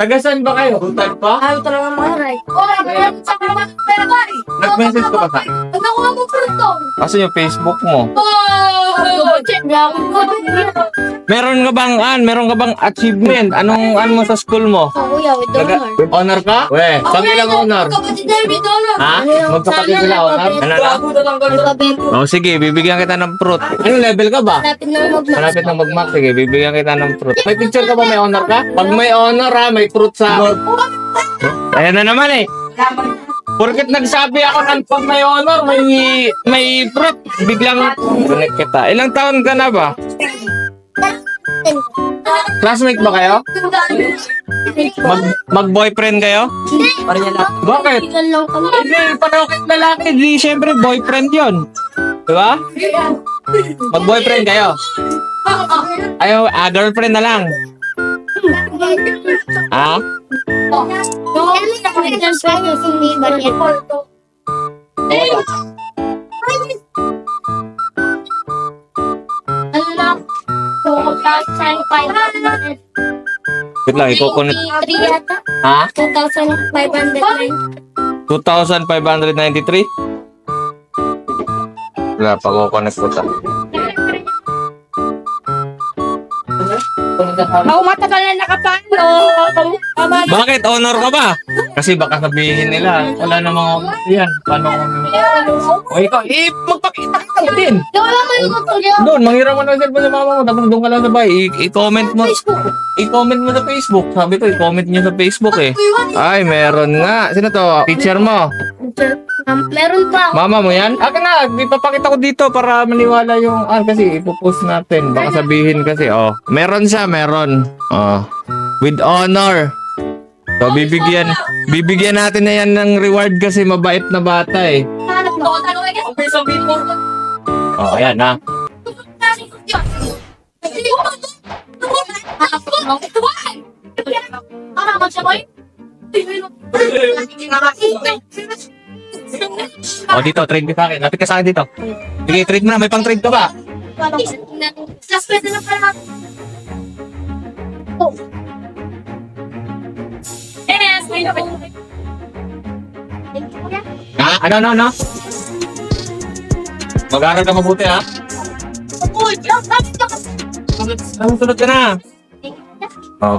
Tagasan ba kayo? Brutal pa? Ayaw talaga maharay. Nag-message ka ba sa akin? Ano ko ang pupunto? Kasi yung Facebook mo. Hindi ako Meron ka bang achievement? Anong mo sa school mo? kuya, with donor. With honor ka? We, pag ilang honor? Kapatid na with donor. Ha? Magkapatid sila honor? Ano na? Oh, sige, bibigyan kita ng fruit. Anong level ka ba? Lapit na mag-max. Malapit ng mag-max. Sige, bibigyan kita ng fruit. May picture ka ba? May honor ka? Pag may honor ha, may fruit sa... Ayan na naman eh. Porket nagsabi ako ng pag may honor, may fruit. Biglang connect kita. Ilang taon ka na ba? Classmate ba kayo? Mag-boyfriend kayo? Bakit? Tingnan lang kami. Hindi, pareho kayong lalaki. Di, syempre, boyfriend yon, diba? Mag-boyfriend kayo? Ayaw, girlfriend na lang. Ha? Ano lang? 2,500. Wait lang, ikukunin. 3 yata? Ha? 2,509. 2,593? Wala, pag-connect ko ta. Ako matagal na nakapano. Bakit? Honor ka ba? Kasi baka sabihin nila, wala namang honor yan. Paano kung... O ikaw, magpakita ka din. Wala man yung tuloy. Doon, manghiram mo na yung cellphone sa mama mo, tapos doon ka lang sa bahay. I-comment mo. I-comment mo sa Facebook. Sabi ko, i-comment nyo sa Facebook eh. Ay, meron nga. Sino to? Teacher mo? Meron pa. Mama mo yan? Akin na, ipapakita ko dito para maniwala yung... kasi ipopost natin. Baka sabihin kasi, meron siya, meron. With honor. So, bibigyan natin na yan ng reward kasi mabait na bata eh. Ayan ha. Dito, trade ka sa akin. Lapit ka sa akin dito. Sige, trade mo na. May pang trade ka ba? Ha? Ano? Mag-aaral ka mabuti ha? Sunod ka na.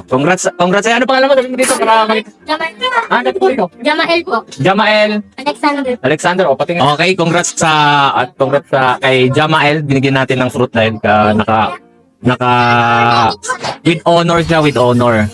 Congrats. Ano pangalan mo? Sabi mo dito para makita. Dito po dito. Jamael po. Jamael. Alexander. Pati nga. Okay, congrats sa kay Jamael. Binigyan natin ng fruit dahil naka with honor siya, with honor.